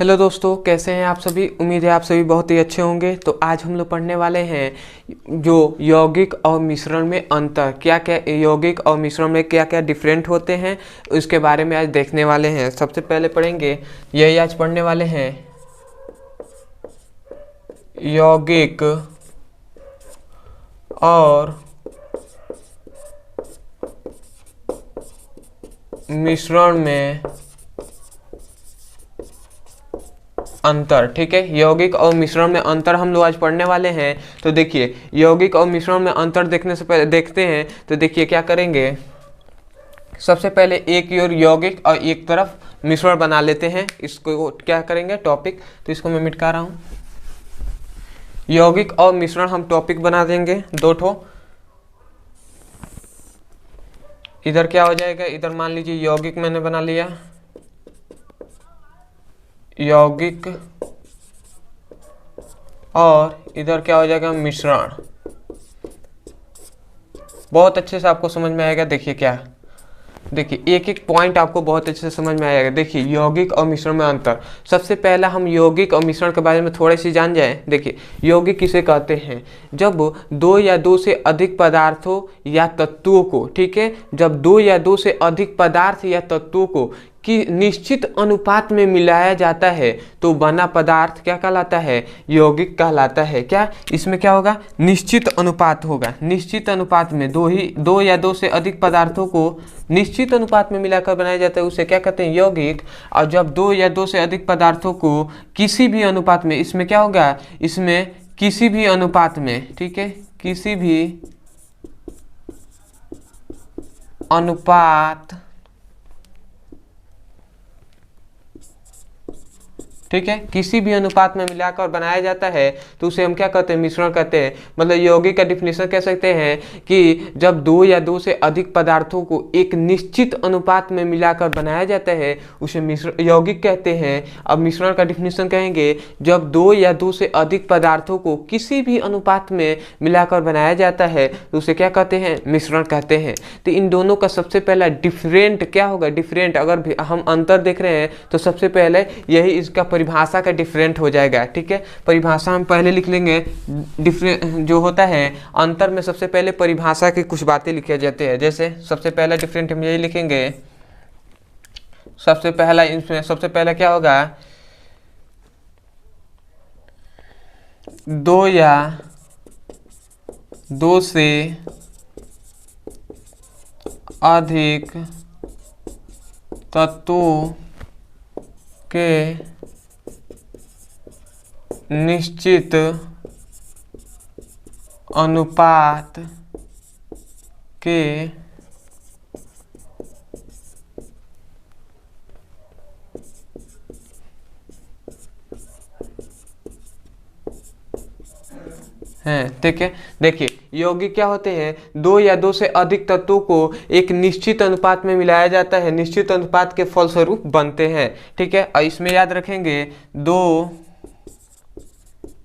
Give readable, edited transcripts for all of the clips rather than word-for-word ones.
Hello दोस्तों, कैसे हैं आप सभी। उम्मीद है आप सभी बहुत ही अच्छे होंगे। तो आज हम लोग पढ़ने वाले हैं जो यौगिक और मिश्रण में अंतर, क्या क्या यौगिक और मिश्रण में क्या क्या डिफरेंट होते हैं उसके बारे में आज देखने वाले हैं। सबसे पहले पढ़ेंगे, यही आज पढ़ने वाले हैं यौगिक और मिश्रण में अंतर। ठीक है, यौगिक और मिश्रण में अंतर हम लोग आज पढ़ने वाले हैं। तो देखिए, यौगिक और मिश्रण में अंतर देखने से पहले देखते हैं। तो देखिए क्या करेंगे, सबसे पहले एक ओर यौगिक और एक तरफ मिश्रण बना लेते हैं। इसको क्या करेंगे, टॉपिक। तो इसको मैं मिटा रहा हूँ, यौगिक और मिश्रण हम टॉपिक बना देंगे दो ठो। इधर क्या हो जाएगा, इधर मान लीजिए यौगिक मैंने बना लिया, यौगिक, और इधर क्या हो जाएगा, मिश्रण। बहुत अच्छे से आपको समझ में आएगा। देखिए क्या, देखिए एक एक पॉइंट आपको बहुत अच्छे से समझ में आएगा। देखिए यौगिक और मिश्रण में अंतर। सबसे पहला हम यौगिक और मिश्रण के बारे में थोड़ी सी जान जाएं। देखिए यौगिक किसे कहते हैं, जब दो या दो से अधिक पदार्थों या तत्वों को, ठीक है, जब दो या दो से अधिक पदार्थ या तत्वों को कि निश्चित अनुपात में मिलाया जाता है तो बना पदार्थ क्या कहलाता है, यौगिक कहलाता है। क्या इसमें क्या होगा, निश्चित अनुपात होगा। निश्चित अनुपात में दो या दो से अधिक पदार्थों को निश्चित अनुपात में मिलाकर बनाया जाता है, उसे क्या कहते हैं, यौगिक। और जब दो या दो से अधिक पदार्थों को किसी भी अनुपात में, इसमें क्या होगा, इसमें किसी भी अनुपात में, ठीक है, किसी भी अनुपात, ठीक है, किसी भी अनुपात में मिलाकर बनाया जाता है तो उसे हम क्या कहते हैं, मिश्रण कहते हैं। मतलब यौगिक का डिफिनेशन कह सकते हैं कि जब दो या दो से अधिक पदार्थों को एक निश्चित अनुपात में मिलाकर बनाया जाता है उसे मिश्रण यौगिक कहते हैं। अब मिश्रण का डिफिनेशन कहेंगे, जब दो या दो से अधिक पदार्थों को किसी भी अनुपात में मिलाकर बनाया जाता है तो उसे क्या कहते हैं, मिश्रण कहते हैं। तो इन दोनों का सबसे पहला डिफरेंट क्या होगा, डिफरेंट अगर हम अंतर देख रहे हैं तो सबसे पहले यही इसका परिभाषा का डिफरेंट हो जाएगा। ठीक है, परिभाषा हम पहले लिख लेंगे। डिफरेंट जो होता है अंतर में, सबसे पहले परिभाषा की कुछ बातें लिखे जाते हैं। जैसे सबसे पहला डिफरेंट हम यही लिखेंगे, सबसे पहला, इसमें सबसे पहला क्या होगा, दो या दो से अधिक तत्वों के निश्चित अनुपात के हैं। ठीक है, देखिए यौगिक क्या होते हैं, दो या दो से अधिक तत्वों को एक निश्चित अनुपात में मिलाया जाता है, निश्चित अनुपात के फलस्वरूप बनते हैं। ठीक है, और इसमें याद रखेंगे, दो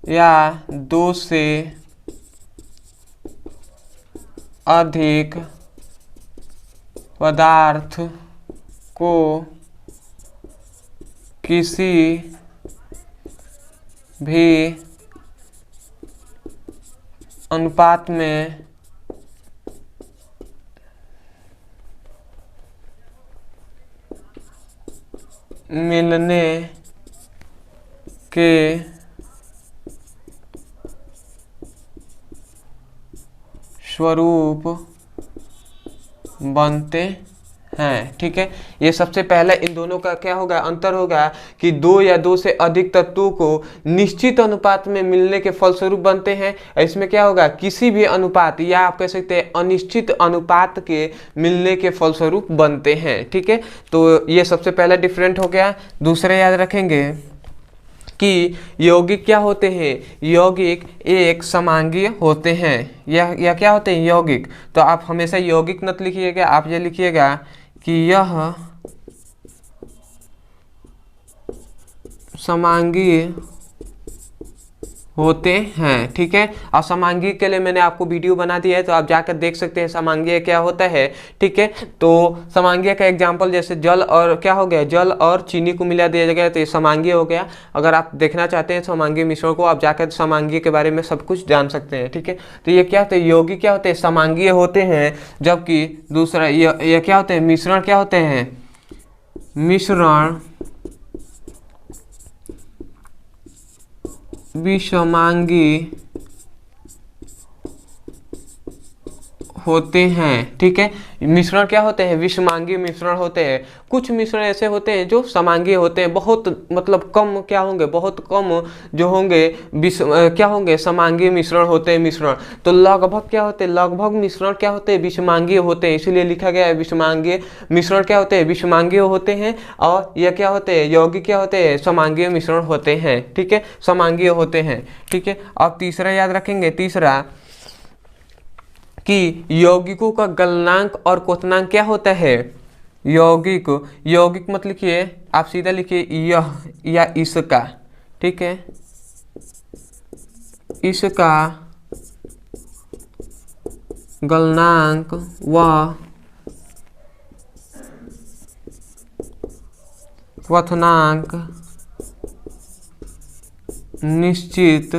या दो से अधिक पदार्थ को किसी भी अनुपात में मिलने के स्वरूप बनते हैं। ठीक है, ये सबसे पहले इन दोनों का क्या होगा, अंतर होगा कि दो या दो से अधिक तत्वों को निश्चित अनुपात में मिलने के फलस्वरूप बनते हैं। इसमें क्या होगा, किसी भी अनुपात, या आप कह सकते हैं अनिश्चित अनुपात के मिलने के फलस्वरूप बनते हैं। ठीक है, तो ये सबसे पहला डिफरेंट हो गया। दूसरे याद रखेंगे कि यौगिक क्या होते हैं, यौगिक एक समांगीय होते हैं। या क्या होते हैं, यौगिक। तो आप हमेशा यौगिक मत लिखिएगा, आप ये लिखिएगा कि यह समांगीय होते हैं। ठीक है, और समांगी के लिए मैंने आपको वीडियो बना दिया है, तो आप जाकर देख सकते हैं समांगीय क्या होता है। ठीक है, तो समांगीय का एग्जांपल जैसे जल और क्या हो गया, जल और चीनी को मिला दिया गया तो ये समांगीय हो गया। अगर आप देखना चाहते हैं समांगीय मिश्रण को, आप जाकर समांगीय के बारे में सब कुछ जान सकते हैं। ठीक है, तो ये क्या होते हैं, यौगिक क्या होते हैं, समांगीय होते हैं। जबकि दूसरा ये क्या होते हैं, मिश्रण क्या होते हैं, मिश्रण विषमांगी होते हैं। ठीक है, मिश्रण क्या होते हैं, विषमांगी मिश्रण होते हैं। कुछ मिश्रण ऐसे होते हैं जो समांगी होते हैं, बहुत मतलब कम क्या होंगे, बहुत कम जो होंगे क्या होंगे, समांगी मिश्रण होते हैं मिश्रण। तो लगभग क्या होते हैं, लगभग मिश्रण क्या होते हैं, विषमांगी होते हैं, इसीलिए लिखा गया है विषमांगी मिश्रण क्या होते हैं, विषमांगी होते हैं। और यह क्या होते हैं, यौगिक क्या होते हैं, समांगी मिश्रण होते हैं। ठीक है, समांगी होते हैं। ठीक है, अब तीसरा याद रखेंगे, तीसरा कि यौगिकों का गलनांक और क्वथनांक क्या होता है। यौगिक, यौगिक मत लिखिए, आप सीधा लिखिए यह या इसका। ठीक है, इसका गलनांक व क्वथनांक निश्चित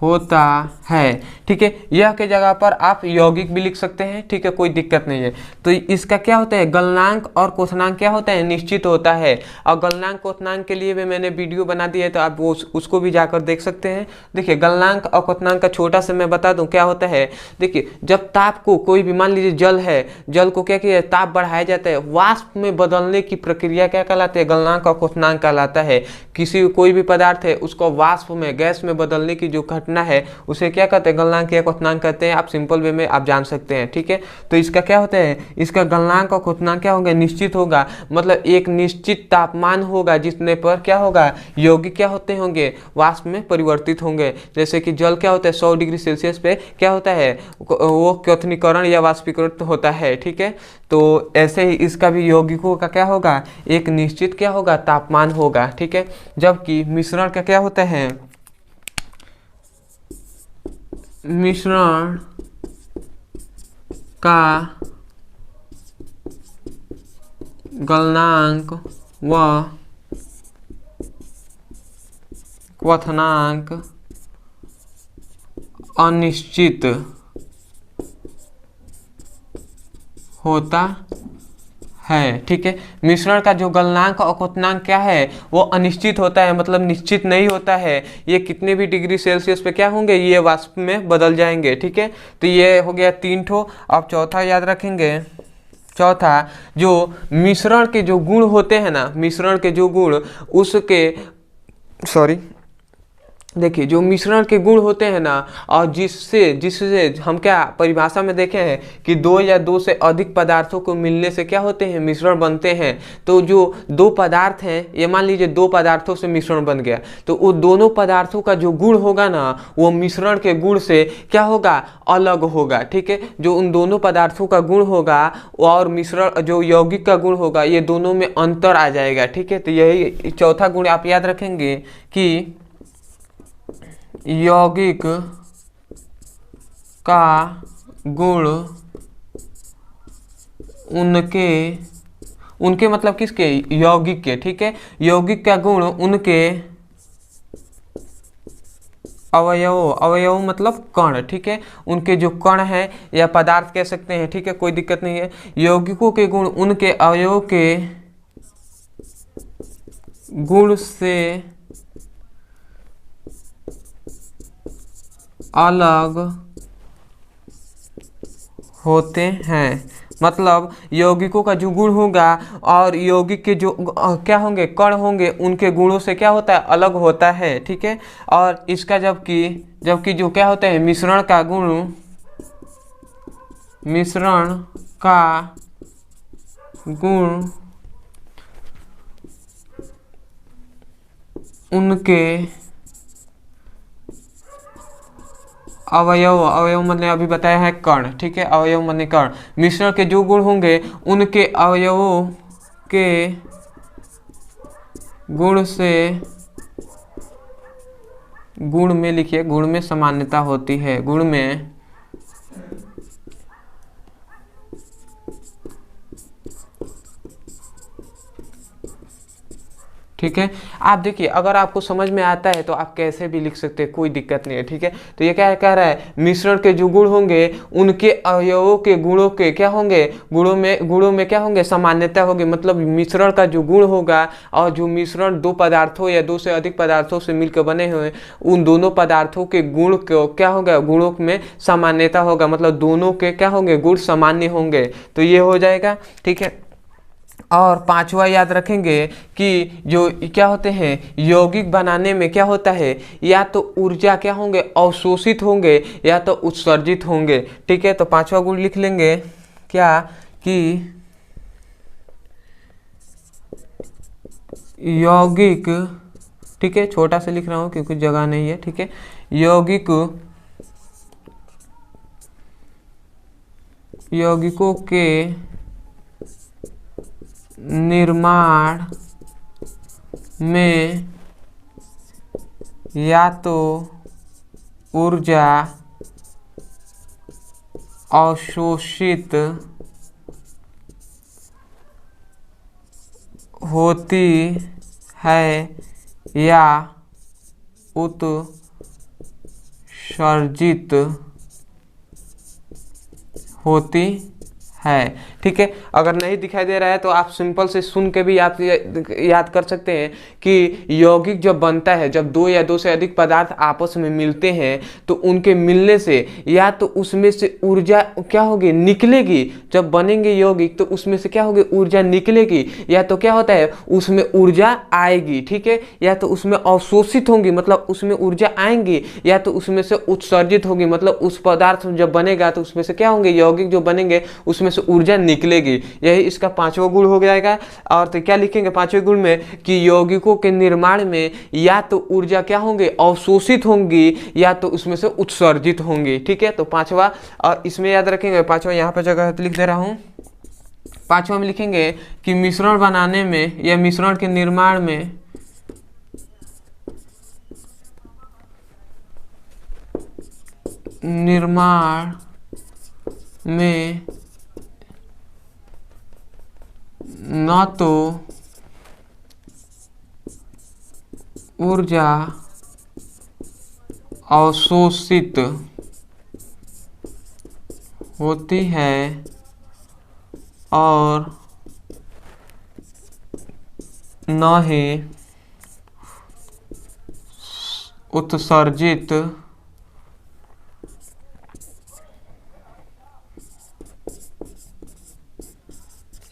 होता है। ठीक है, यह के जगह पर आप यौगिक भी लिख सकते हैं। ठीक है, कोई दिक्कत नहीं है। तो इसका क्या होता है, गलनांक और क्वथनांक क्या होता है, निश्चित होता है। और गलनांक क्वथनांक के लिए भी मैंने वीडियो बना दिया है, तो आप उसको भी जाकर देख सकते हैं। देखिए, गलनांक और क्वथनांक का छोटा सा मैं बता दूं क्या होता है। देखिए, जब ताप को कोई भी, मान लीजिए जल है, जल को क्या किया, ताप बढ़ाया जाता है, वाष्प में बदलने की प्रक्रिया क्या कहलाती है, गलनांक और क्वथनांक कहलाता है। किसी कोई भी पदार्थ है, उसको वाष्प में, गैस में बदलने की जो घटना है, उसे क्या कहते हैं, गलनांक या क्वथनांक कहते हैं। आप सिंपल वे में आप जान सकते हैं। ठीक है, तो इसका क्या होता है, इसका गलनांक और क्वथनांक क्या होंगे, निश्चित होगा। मतलब एक निश्चित तापमान होगा जितने पर क्या होगा, यौगिक क्या होते होंगे, वाष्प में परिवर्तित होंगे। जैसे कि जल क्या होता है, 100 डिग्री सेल्सियस पे क्या होता है, वो क्वथनीकरण या वाष्पीकरण होता है। ठीक है, तो ऐसे ही इसका भी यौगिकों का क्या होगा, एक निश्चित क्या होगा, तापमान होगा। ठीक है, जबकि मिश्रण का क्या होता है, मिश्रण का गलनांक व क्वथनांक अनिश्चित होता है। ठीक है, मिश्रण का जो गलनांक और क्वथनांक क्या है, वो अनिश्चित होता है, मतलब निश्चित नहीं होता है। ये कितने भी डिग्री सेल्सियस पे क्या होंगे, ये वाष्प में बदल जाएंगे। ठीक है, तो ये हो गया 3 ठो। अब चौथा याद रखेंगे, चौथा जो मिश्रण के जो गुण होते हैं ना, मिश्रण के जो गुण, उसके देखिए, जो मिश्रण के गुण होते हैं ना, और जिससे जिससे हम क्या परिभाषा में देखे हैं कि दो या दो से अधिक पदार्थों को मिलने से क्या होते हैं, मिश्रण बनते हैं। तो जो दो पदार्थ हैं, ये मान लीजिए दो पदार्थों से मिश्रण बन गया, तो वो दोनों पदार्थों का जो गुण होगा ना, वो मिश्रण के गुण से क्या होगा, अलग होगा। ठीक है, जो उन दोनों पदार्थों का गुण होगा और मिश्रण जो यौगिक का गुण होगा, ये दोनों में अंतर आ जाएगा। ठीक है, तो यही चौथा गुण आप याद रखेंगे कि यौगिक का गुण उनके मतलब किसके, यौगिक के। ठीक है, यौगिक का गुण उनके अवयव मतलब कण। ठीक है, उनके जो कण है या पदार्थ कह सकते हैं। ठीक है, कोई दिक्कत नहीं है। यौगिकों के गुण उनके अवयव के गुण से अलग होते हैं। मतलब यौगिकों का जो गुण होगा और यौगिक के जो क्या होंगे, कण होंगे, उनके गुणों से क्या होता है, अलग होता है। ठीक है, और इसका जबकि जो क्या होता है, मिश्रण का गुण उनके अवयव मैंने अभी बताया है कण। ठीक है, अवयव माने कण। मिश्रण के जो गुण होंगे उनके अवयवों के गुण से गुण में लिखिए, गुण में समानता होती है, गुण में ठीक है। आप देखिए अगर आपको समझ में आता है तो आप कैसे भी लिख सकते हैं, कोई दिक्कत नहीं है, ठीक है। तो ये क्या कह रहा है, मिश्रण के जो गुण होंगे उनके अवयवों के गुणों के क्या होंगे, गुणों में क्या होंगे, सामान्यता होगी। मतलब मिश्रण का जो गुण होगा और जो मिश्रण दो पदार्थों या दो से अधिक पदार्थों से मिलकर बने हुए उन दोनों पदार्थों के गुण को क्या होगा, गुणों में सामान्यता होगा, मतलब दोनों के क्या होंगे, गुण सामान्य होंगे। तो ये हो जाएगा, ठीक है। और पांचवा याद रखेंगे कि जो क्या होते हैं यौगिक बनाने में क्या होता है, या तो ऊर्जा क्या होंगे, अवशोषित होंगे या तो उत्सर्जित होंगे, ठीक है। तो पांचवा गुण लिख लेंगे क्या कि यौगिक, ठीक है, छोटा से लिख रहा हूं क्योंकि जगह नहीं है, ठीक है। यौगिकों के निर्माण में या तो ऊर्जा अवशोषित होती है या उत्सर्जित होती है, ठीक है। अगर नहीं दिखाई दे रहा है तो आप सिंपल से सुन के भी आप याद कर सकते हैं कि यौगिक जब बनता है, जब दो या दो से अधिक पदार्थ आपस में मिलते हैं तो उनके मिलने से या तो उसमें से ऊर्जा क्या होगी, निकलेगी। जब बनेंगे यौगिक तो उसमें से क्या होगी, ऊर्जा निकलेगी, या तो क्या होता है उसमें ऊर्जा आएगी, ठीक है, या तो उसमें अवशोषित होंगी मतलब उसमें ऊर्जा आएंगी, या तो उसमें से उत्सर्जित होगी मतलब उस पदार्थ जब बनेगा तो उसमें से क्या होंगे, यौगिक जो बनेंगे उसमें से ऊर्जा निकलेगी। यही इसका पांचवा गुण हो जाएगा। और तो क्या लिखेंगे पांचवें गुण में कि यौगिकों के निर्माण में या तो ऊर्जा क्या होंगे, अवशोषित होंगी या तो उसमें से उत्सर्जित होंगी, ठीक है। तो पांचवा, और इसमें याद रखेंगे पांचवा, यहाँ पर जगह तो लिख दे रहा हूं, पांचवा में लिखेंगे कि मिश्रण बनाने में या मिश्रण के निर्माण में न तो ऊर्जा अवशोषित होती है और न ही उत्सर्जित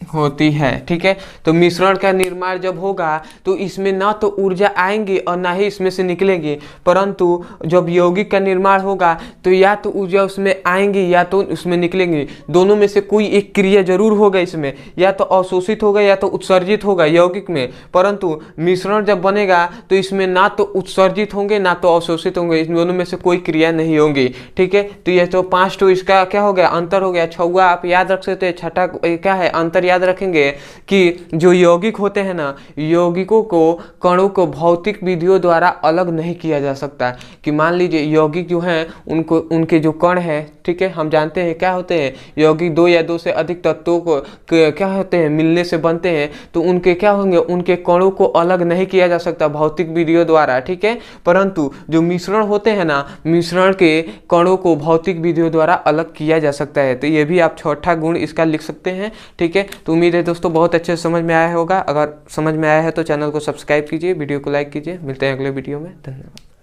होती है, ठीक है। तो मिश्रण का निर्माण जब होगा तो इसमें ना तो ऊर्जा आएंगी और ना ही इसमें से निकलेगी, परंतु जब यौगिक का निर्माण होगा तो या तो ऊर्जा उसमें आएंगी या तो उसमें निकलेंगी, दोनों में से कोई एक क्रिया जरूर होगा इसमें, या तो अवशोषित होगा या तो उत्सर्जित होगा यौगिक में। परंतु मिश्रण जब बनेगा तो इसमें ना तो उत्सर्जित होंगे ना तो अवशोषित होंगे, इन दोनों में से कोई क्रिया नहीं होगी, ठीक है। तो ये तो पांच तो इसका क्या हो गया, अंतर हो गया। छठा आप याद रख सकते हैं, छठा क्या है अंतर याद रखेंगे कि जो यौगिक होते हैं ना, यौगिकों को कणों को भौतिक विधियों द्वारा अलग नहीं किया जा सकता। कि मान लीजिए यौगिक जो हैं उनको, उनके जो कण है, ठीक है, हम जानते हैं क्या होते हैं यौगिक, दो या दो से अधिक तत्वों को क्या होते हैं मिलने से बनते हैं, तो उनके क्या होंगे, उनके कणों को अलग नहीं किया जा सकता भौतिक विधियों द्वारा, ठीक है। परंतु जो मिश्रण होते हैं ना, मिश्रण के कणों को भौतिक विधियों द्वारा अलग किया जा सकता है। तो ये भी आप छठा गुण इसका लिख सकते हैं, ठीक है। तो उम्मीद है दोस्तों बहुत अच्छे से समझ में आया होगा। अगर समझ में आया है तो चैनल को सब्सक्राइब कीजिए, वीडियो को लाइक कीजिए। मिलते हैं अगले वीडियो में, धन्यवाद।